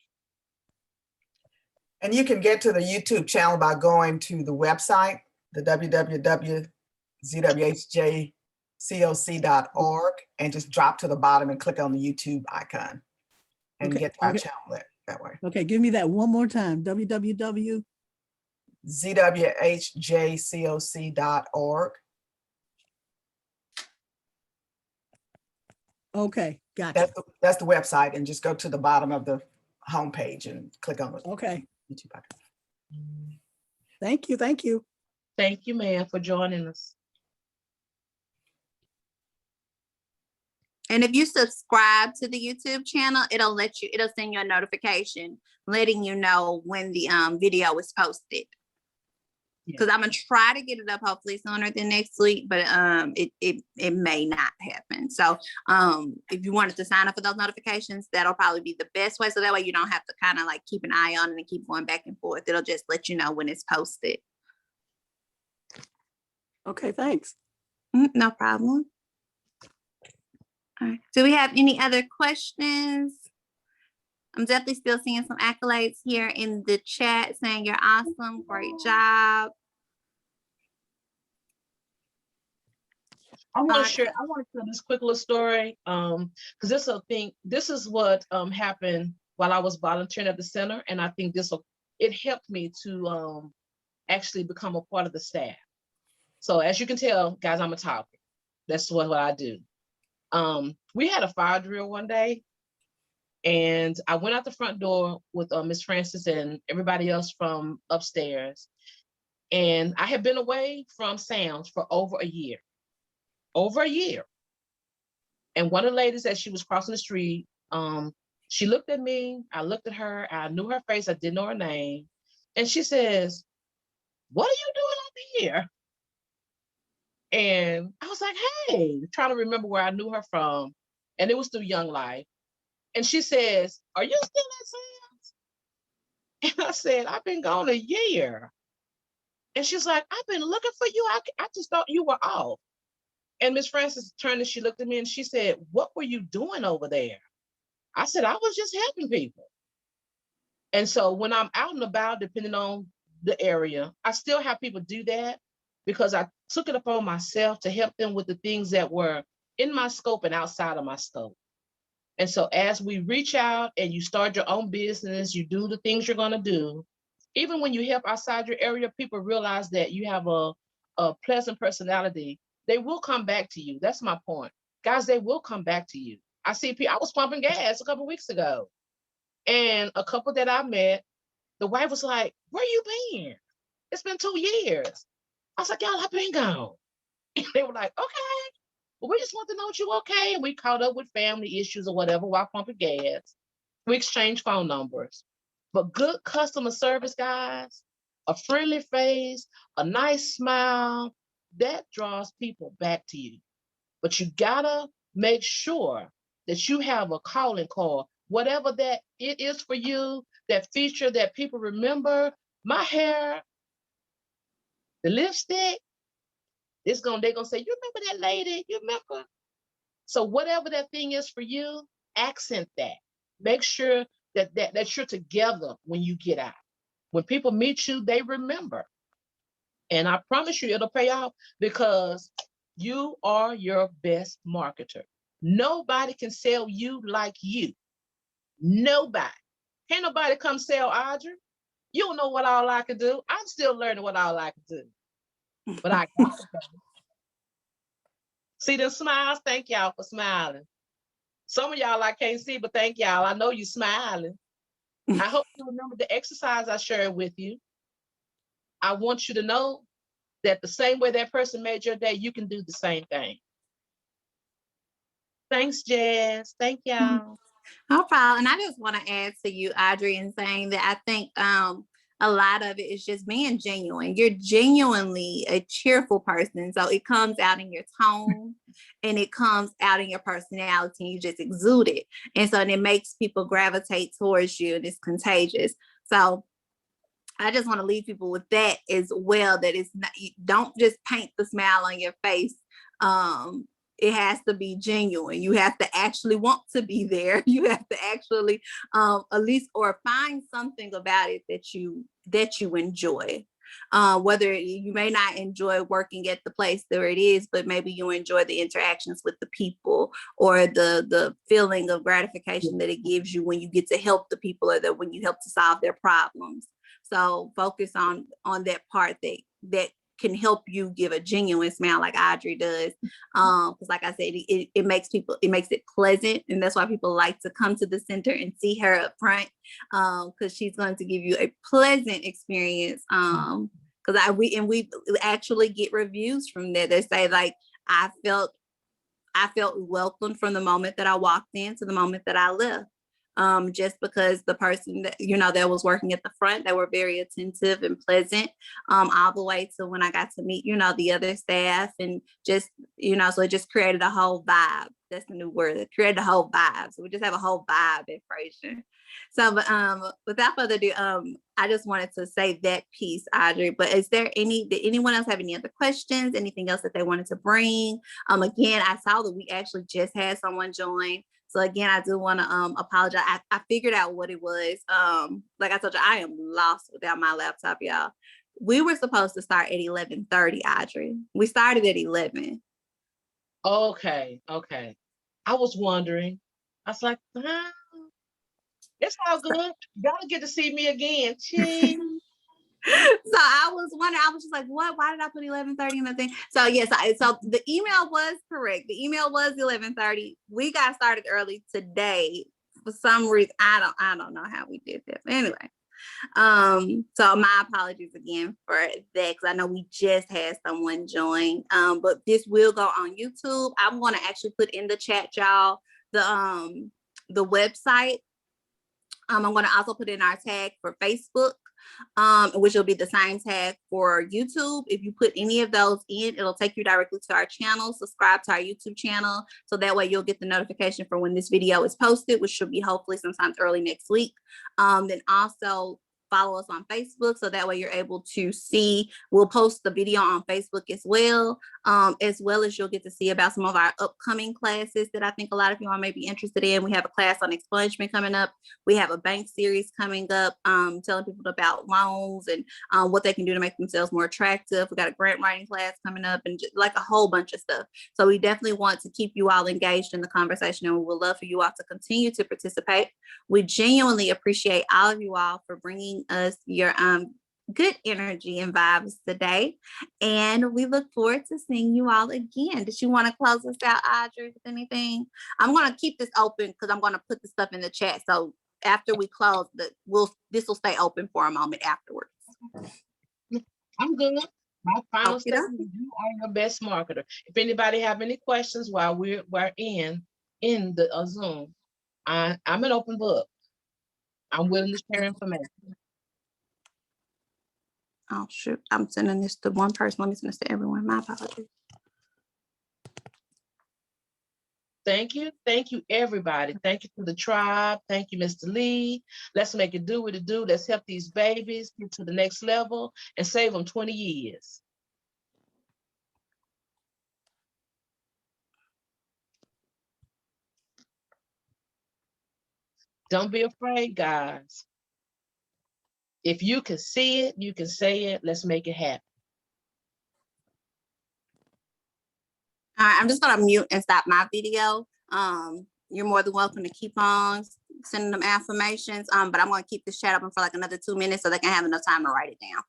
And you can get to the YouTube channel by going to the website, the www.ZWHJCOC.org, and just drop to the bottom and click on the YouTube icon and Okay, get to our okay. channel that way. Okay, give me that one more time. www. ZWHJCOC.org. Okay, gotcha. That's the website, and just go to the bottom of the homepage and click on the Okay, YouTube icon. thank you, thank you. Thank you, ma'am, for joining us. And if you subscribe to the YouTube channel, it'll send you a notification letting you know when the video is posted. Because I'm gonna try to get it up hopefully sooner than next week, but it may not happen. So if you wanted to sign up for those notifications, that'll probably be the best way. So that way you don't have to kind of like keep an eye on it and keep going back and forth. It'll just let you know when it's posted. Okay, thanks. No problem. All right. Do we have any other questions? I'm definitely still seeing some accolades here in the chat saying you're awesome, great job. I want to share this quick little story because this is what happened while I was volunteering at the center, and I think it helped me to actually become a part of the staff. So as you can tell, guys, I'm a talker. That's what I do. We had a fire drill one day, and I went out the front door with Miss Francis and everybody else from upstairs, and I had been away from sounds for over a year. And one of the ladies, as she was crossing the street, she looked at me, I looked at her, I knew her face, I didn't know her name. And she says, "What are you doing over here?" And I was like, "Hey," trying to remember where I knew her from. And it was through Young Life. And she says, "Are you still at Sam's?" And I said, "I've been gone a year." And she's like, "I've been looking for you. I just thought you were off." And Miss Francis turned and she looked at me and she said, "What were you doing over there?" I said, "I was just helping people." And so when I'm out and about, depending on the area, I still have people do that because I took it upon myself to help them with the things that were in my scope and outside of my scope. And so as we reach out and you start your own business, you do the things you're going to do, Even when you help outside your area, people realize that you have a pleasant personality. They will come back to you. That's my point. Guys, they will come back to you. I see people, I was pumping gas a couple weeks ago, and a couple that I met, the wife was like, where you been? It's been 2 years. I was like, y'all, I've been gone. And they were like, okay. Well, we just want to know that you okay. And we caught up with family issues or whatever while pumping gas. We exchanged phone numbers. But good customer service, guys, a friendly face, a nice smile, that draws people back to you. But you gotta make sure that you have a calling card, whatever that it is for you, that feature that people remember. My hair, the lipstick, they're gonna say, you remember that lady? You remember? So whatever that thing is for you, accent that. Make sure that you're together when you get out. When people meet you, they remember. And I promise you it'll pay off, because you are your best marketer. Nobody can sell you like you. Nobody. Can't nobody come sell Audrey. You don't know what all I can do. I'm still learning what all I can do. But I got it. See them smiles? Thank y'all for smiling. Some of y'all I can't see, but thank y'all. I know you smiling. I hope you remember the exercise I shared with you. I want you to know that the same way that person made your day, you can do the same thing. Thanks, Jazz. Thank y'all. No problem. And I just want to add to you, Audrey, in saying that I think a lot of it is just being genuine. You're genuinely a cheerful person. So it comes out in your tone and it comes out in your personality, and you just exude it. And so it makes people gravitate towards you, and it's contagious. So I just want to leave people with that as well, that it's not, you don't just paint the smile on your face. It has to be genuine. You have to actually want to be there. You have to actually at least, or find something about it that you enjoy. Whether you may not enjoy working at the place where it is, but maybe you enjoy the interactions with the people, or the feeling of gratification that it gives you when you get to help the people, or that when you help to solve their problems. So focus on that part that can help you give a genuine smile like Audrey does. Because like I said, it makes it pleasant. And that's why people like to come to the center and see her up front, because she's going to give you a pleasant experience. Because we actually get reviews from there that say, like, I felt welcomed from the moment that I walked in to the moment that I left. Just because the person that, that was working at the front, they were very attentive and pleasant, all the way to when I got to meet, the other staff, and just, so it just created a whole vibe. That's the new word. It created a whole vibe. So we just have a whole vibe at Frazier. So, without further ado, I just wanted to say that piece, Audrey. But did anyone else have any other questions? Anything else that they wanted to bring? Again, I saw that we actually just had someone join. So again, I do want to apologize. I figured out what it was. Like I told you, I am lost without my laptop, y'all. We were supposed to start at 11:30, Audrey. We started at 11. Okay. I was wondering. I was like, it's all good. Y'all get to see me again. Ching. So I was wondering, I was just like, what? Why did I put 11:30 in the thing? So yes, so the email was correct. The email was 11:30. We got started early today for some reason. I don't know how we did that. But anyway, so my apologies again for that, because I know we just had someone join. But this will go on YouTube. I'm going to actually put in the chat, y'all, the website. I'm going to also put in our tag for Facebook, which will be the same tag for YouTube. If you put any of those in, it'll take you directly to our channel. Subscribe to our YouTube channel, so that way you'll get the notification for when this video is posted, which should be hopefully sometimes early next week. Then also follow us on Facebook, so that way you're able to see, we'll post the video on Facebook as well as you'll get to see about some of our upcoming classes that I think a lot of y'all may be interested in. We have a class on expungement coming up. We have a bank series coming up, telling people about loans and what they can do to make themselves more attractive. We got a grant writing class coming up, and just like a whole bunch of stuff. So we definitely want to keep you all engaged in the conversation, and we would love for you all to continue to participate. We genuinely appreciate all of you all for bringing sending us your good energy and vibes today. And we look forward to seeing you all again. Did you want to close us out, Audrey, with anything? I'm going to keep this open because I'm going to put the stuff in the chat. So after we close, this will stay open for a moment afterwards. I'm good. My final Okey statement, you are your best marketer. If anybody have any questions while we're in the Zoom, I'm an open book. I'm willing to share information. Oh, shoot. I'm sending this to one person. Let me send this to everyone. My apologies. Thank you. Thank you, everybody. Thank you to the tribe. Thank you, Mr. Lee. Let's make it do what it do. Let's help these babies get to the next level and save them 20 years. Don't be afraid, guys. If you can see it, you can say it. Let's make it happen. All right, I'm just going to mute and stop my video. You're more than welcome to keep on sending them affirmations, but I'm going to keep this chat open for like another 2 minutes so they can have enough time to write it down.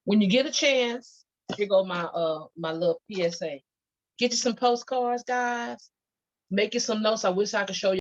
When you get a chance, here go my my little PSA. Get you some postcards, guys. Make you some notes. I wish I could show you.